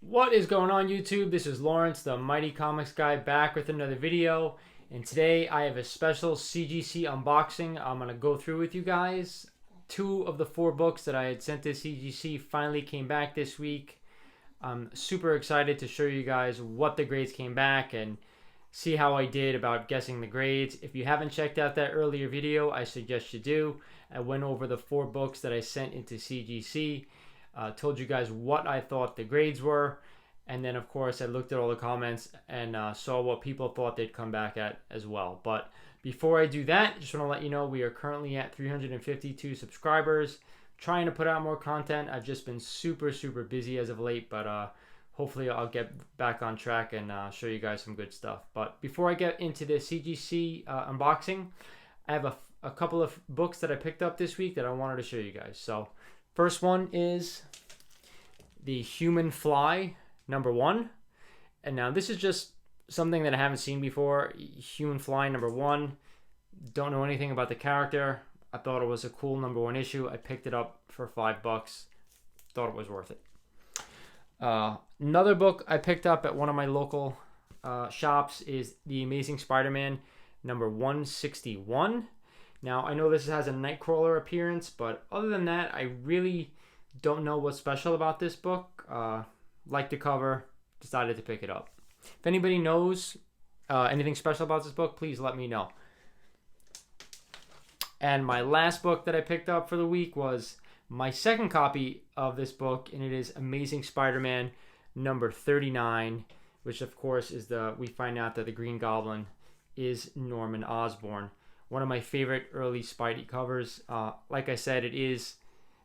What is going on, YouTube? This is Lawrence, the Mighty Comics Guy, back with another video. And today I have a special CGC unboxing I'm going to go through with you guys. 2 of the 4 books that I had sent to CGC finally came back this week. I'm super excited to show you guys what the grades came back and see how I did about guessing the grades. If you haven't checked out that earlier video, I suggest you do. I went over the 4 books that I sent into CGC. Told you guys what I thought the grades were, and then of course I looked at all the comments and saw what people thought they'd come back at as well. But before I do that, just want to let you know we are currently at 352 subscribers, trying to put out more content. I've just been super busy as of late, but hopefully I'll get back on track and show you guys some good stuff. But before I get into the CGC unboxing, I have a couple of books that I picked up this week that I wanted to show you guys. So first one is The Human Fly, #1. And now this is just something that I haven't seen before. Human Fly, #1. Don't know anything about the character. I thought it was a cool #1 issue. I picked it up for $5. Thought it was worth it. Another book I picked up at one of my local shops is The Amazing Spider-Man, #161. Now, I know this has a Nightcrawler appearance, but other than that, I really don't know what's special about this book. Liked the cover, decided to pick it up. If anybody knows anything special about this book, please let me know. And my last book that I picked up for the week was my second copy of this book, and it is Amazing Spider-Man #39, which of course is we find out that the Green Goblin is Norman Osborn. One of my favorite early Spidey covers. Like I said, it is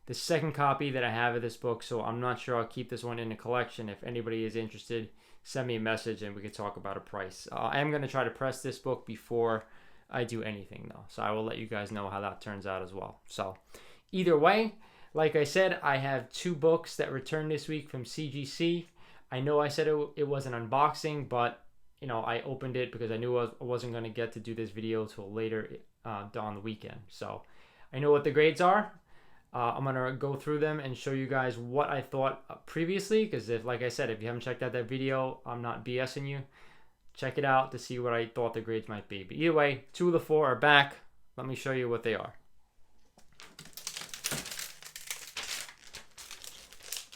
the second copy that I have of this book, so I'm not sure I'll keep this one in the collection. If anybody is interested, send me a message and we could talk about a price. I am going to try to press this book before I do anything, though, so I will let you guys know how that turns out as well. So either way, like I said, I have 2 books that returned this week from CGC. I know I said it was an unboxing, but you know, I opened it because I knew I wasn't going to get to do this video till later on the weekend. So I know what the grades are. I'm going to go through them and show you guys what I thought previously, because like I said, if you haven't checked out that video, I'm not BSing you. Check it out to see what I thought the grades might be. But either way, 2 of the 4 are back. Let me show you what they are.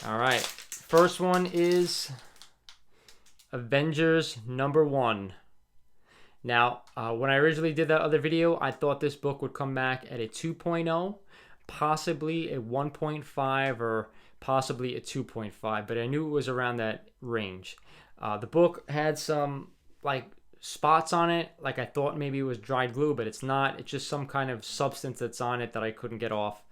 All right. First one is Avengers #1. Now, when I originally did that other video, I thought this book would come back at a 2.0, possibly a 1.5, or possibly a 2.5, but I knew it was around that range. The book had some like spots on it, like I thought maybe it was dried glue, but it's not. It's just some kind of substance that's on it that I couldn't get off.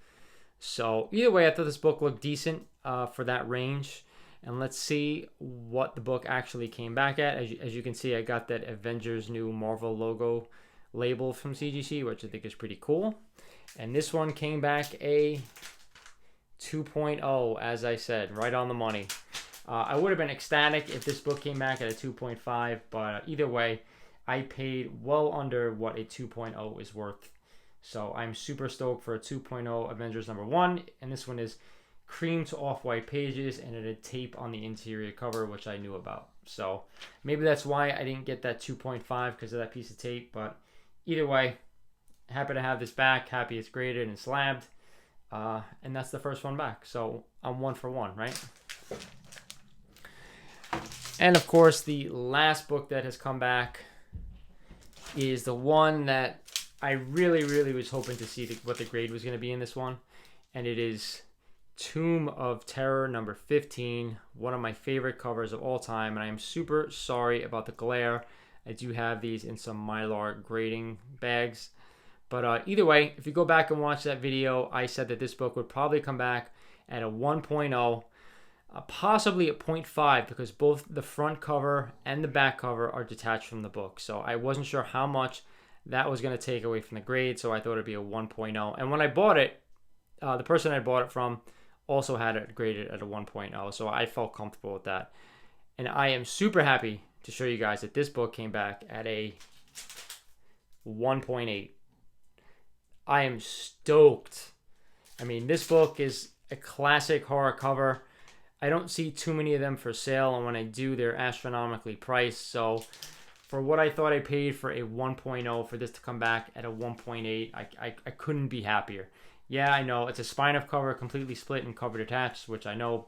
So either way, I thought this book looked decent for that range. And let's see what the book actually came back at. As you can see, I got that Avengers New Marvel logo label from CGC, which I think is pretty cool. And this one came back a 2.0, as I said, right on the money. I would have been ecstatic if this book came back at a 2.5, but either way, I paid well under what a 2.0 is worth. So I'm super stoked for a 2.0 Avengers #1, and this one is cream to off-white pages, and it had tape on the interior cover, which I knew about. So maybe that's why I didn't get that 2.5, because of that piece of tape. But either way, happy to have this back, happy it's graded and slabbed, and that's the first one back. So I'm 1 for 1, right? And of course, the last book that has come back is the one that I really was hoping to see what the grade was going to be in this one, and it is Tomb of Terror #15, one of my favorite covers of all time, and I am super sorry about the glare. I do have these in some Mylar grading bags, but either way, if you go back and watch that video, I said that this book would probably come back at a 1.0, possibly a 0.5, because both the front cover and the back cover are detached from the book. So I wasn't sure how much that was going to take away from the grade, so I thought it'd be a 1.0. And when I bought it, the person I bought it from also had it graded at a 1.0, so I felt comfortable with that. And I am super happy to show you guys that this book came back at a 1.8. I am stoked. I mean, this book is a classic horror cover. I don't see too many of them for sale, and when I do, they're astronomically priced. So for what I thought I paid for a 1.0, for this to come back at a 1.8, I couldn't be happier. Yeah, I know it's a spine of cover, completely split and cover detached, which I know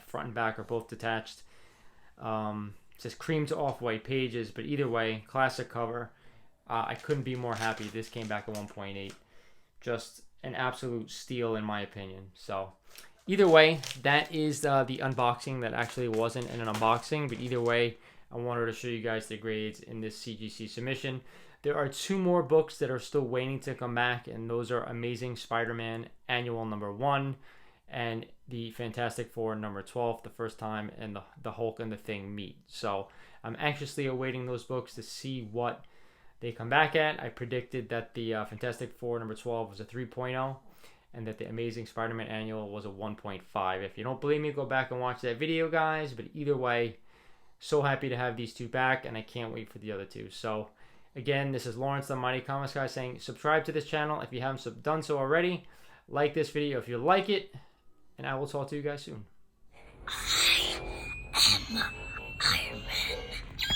front and back are both detached. It says cream to off-white pages, but either way, classic cover. I couldn't be more happy. This came back at 1.8. Just an absolute steal in my opinion. So either way, that is the unboxing. That actually wasn't an unboxing, but either way, I wanted to show you guys the grades in this CGC submission. There are 2 more books that are still waiting to come back, and those are Amazing Spider-Man Annual number 1 and the Fantastic Four number 12, the first time, and the Hulk and the Thing meet. So I'm anxiously awaiting those books to see what they come back at. I predicted that the Fantastic Four number 12 was a 3.0 and that the Amazing Spider-Man Annual was a 1.5. If you don't believe me, go back and watch that video, guys. But either way, so happy to have these 2 back, and I can't wait for the other 2. So again, this is Lawrence, the Mighty Comics Guy, saying subscribe to this channel if you haven't done so already. Like this video if you like it, and I will talk to you guys soon. I am Iron Man.